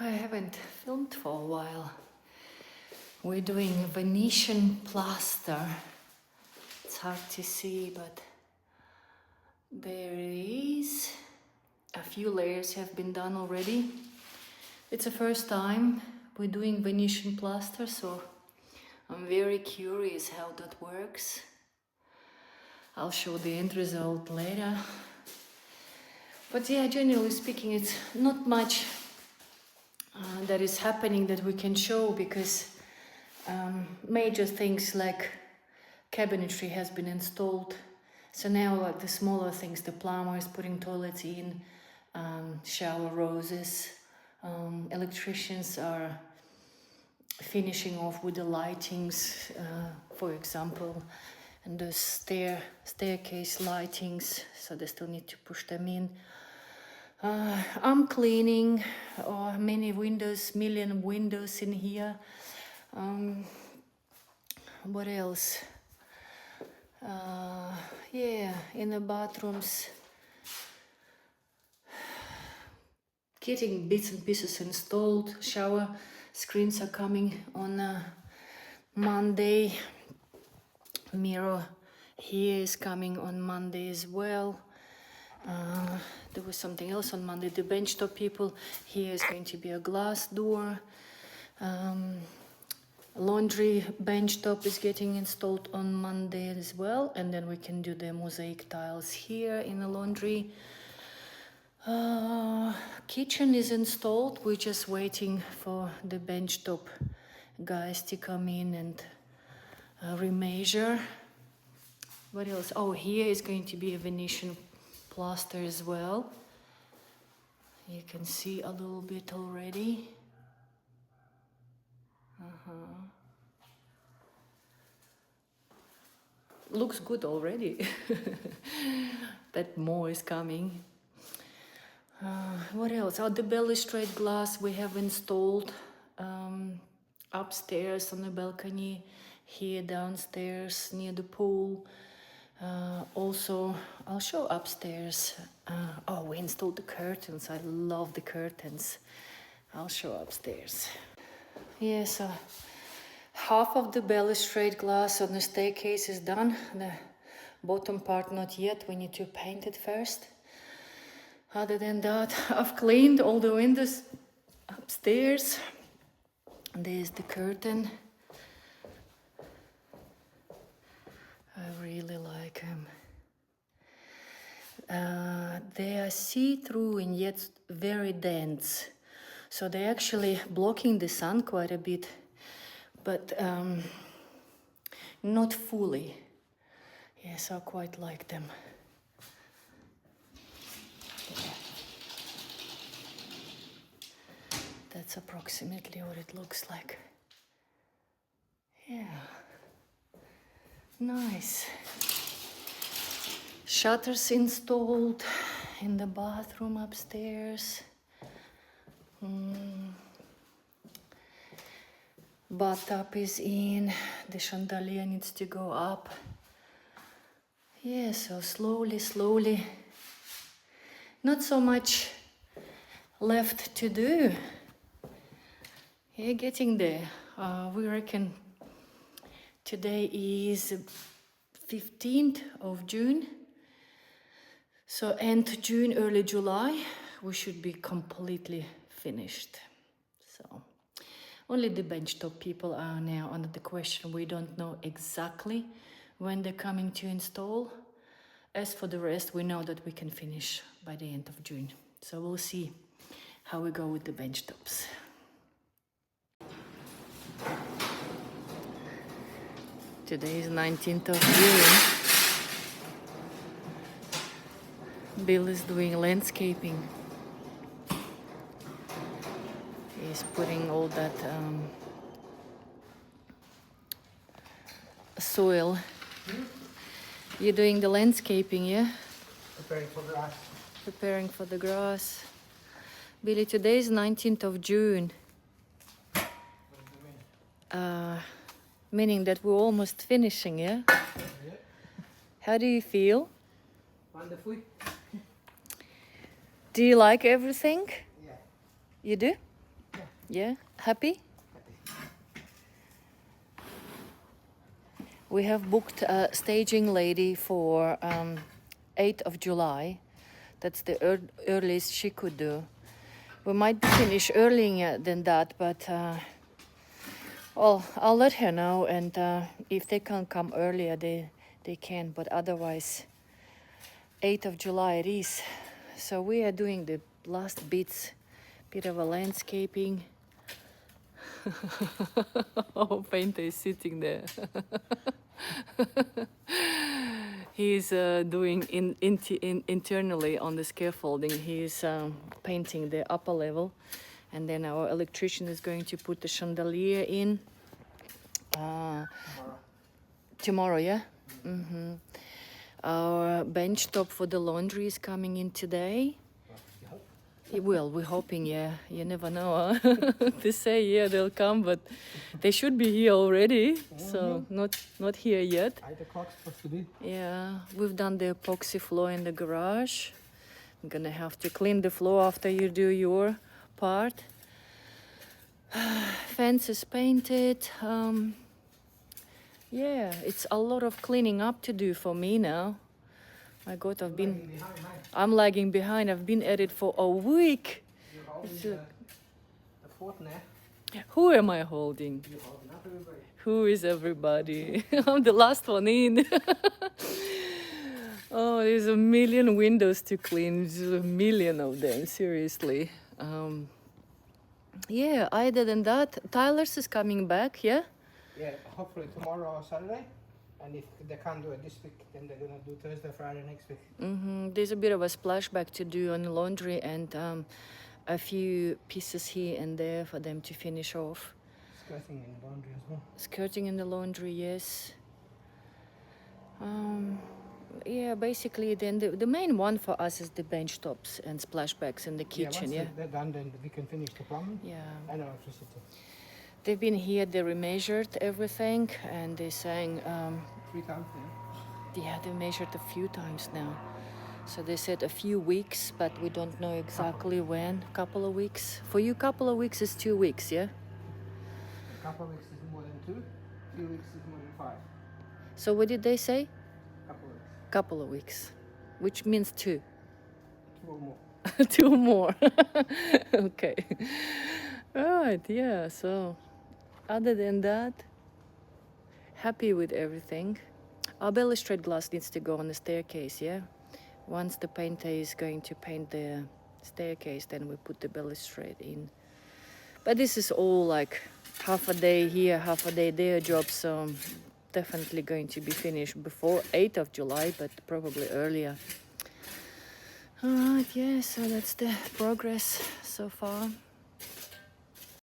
I haven't filmed for a while. We're doing Venetian plaster. It's hard to see, but there it is. A few layers have been done already. It's the first time we're doing Venetian plaster, so I'm very curious how that works. I'll show the end result later. But yeah, generally speaking, it's not much that is happening that we can show, because major things like cabinetry has been installed. So now, like the smaller things, the plumber is putting toilets in, shower roses, electricians are finishing off with the lightings, for example, and the staircase lightings, so they still need to push them in. I'm cleaning many windows, million windows in here. What else? Yeah, in the bathrooms, getting bits and pieces installed. Shower screens are coming on Monday. Mirror here is coming on Monday as well. There was something else on Monday. The benchtop people, here is going to be a glass door. Laundry benchtop is getting installed on Monday as well, and then we can do the mosaic tiles here in the laundry. Kitchen is installed. We're just waiting for the benchtop guys to come in and remeasure. What else? Oh, here is going to be a Venetian plaster as well. You can see a little bit already. Looks good already. But more is coming. What else? Oh, the balustrade glass we have installed upstairs on the balcony, here downstairs near the pool. Also, I'll show upstairs. Oh, we installed the curtains. I love the curtains. I'll show upstairs. Yeah, so half of the balustrade glass on the staircase is done. The bottom part not yet. We need to paint it first. Other than that, I've cleaned all the windows upstairs. There's the curtain. I really like them. They are see-through and yet very dense. So they're actually blocking the sun quite a bit, but not fully. Yes, I quite like them. Yeah. That's approximately what it looks like. Yeah. Nice. Shutters installed in the bathroom upstairs. Bathtub is in. The chandelier needs to go up. Yeah, so slowly. Not so much left to do. Yeah, getting there. We reckon today is 15th of June. So end June, early July, we should be completely finished. So only the benchtop people are now under the question. We don't know exactly when they're coming to install. As for the rest, we know that we can finish by the end of June. So we'll see how we go with the benchtops. Today is 19th of June. Bill is doing landscaping. He's putting all that soil. You're doing the landscaping, yeah? Preparing for grass. Preparing for the grass. Billy, today is 19th of June. Meaning that we're almost finishing, yeah? Yeah. How do you feel? Wonderful. Do you like everything? Yeah. You do? Yeah? Happy? We have booked a staging lady for 8th of July. That's the earliest she could do. We might finish earlier than that, but well, I'll let her know, and if they can come earlier, they can, but otherwise 8th of July it is. So we are doing the last bit of a landscaping. Oh, painter is sitting there. He's doing internally on the scaffolding. He's painting the upper level, and then our electrician is going to put the chandelier in tomorrow. Yeah. Mm-hmm. Our bench top for the laundry is coming in today. Well, we're hoping, yeah. You never know. Huh? They say, yeah, they'll come, but they should be here already. So not here yet. 8 o'clock supposed to be. Yeah, we've done the epoxy floor in the garage. I'm gonna have to clean the floor after you do your part. Fence is painted. Yeah, it's a lot of cleaning up to do for me now. My God, I'm lagging behind. I've been at it for a week. You're holding the fort now. Who am I holding? You're holding up everybody. Who is everybody? I'm the last one in. Oh, there's a million windows to clean. There's a million of them, seriously. Yeah, other than that, Tyler's is coming back, yeah? Yeah, hopefully tomorrow or Saturday. And if they can't do it this week, then they're gonna do Thursday, Friday next week. There's a bit of a splashback to do on the laundry, and a few pieces here and there for them to finish off. Skirting in the laundry as well. Skirting in the laundry, yes. Yeah, basically then the main one for us is the bench tops and splashbacks in the kitchen, yeah? Once they're done, then we can finish the plumbing. Yeah. And electricity. They've been here, they remeasured everything, and they're saying, 3 times, yeah, they measured a few times now. So they said a few weeks, but we don't know exactly when. Couple of weeks. For you, couple of weeks is 2 weeks, yeah? A couple of weeks is more than 2. 2 weeks is more than 5. So what did they say? Couple of weeks. Couple of weeks, which means 2. 2 or more. 2 more. Okay. Right, yeah, so other than that, happy with everything. Our balustrade glass needs to go on the staircase, yeah? Once the painter is going to paint the staircase, then we put the balustrade in. But this is all like half a day here, half a day there job, so definitely going to be finished before 8th of July, but probably earlier. Alright, yeah, so that's the progress so far.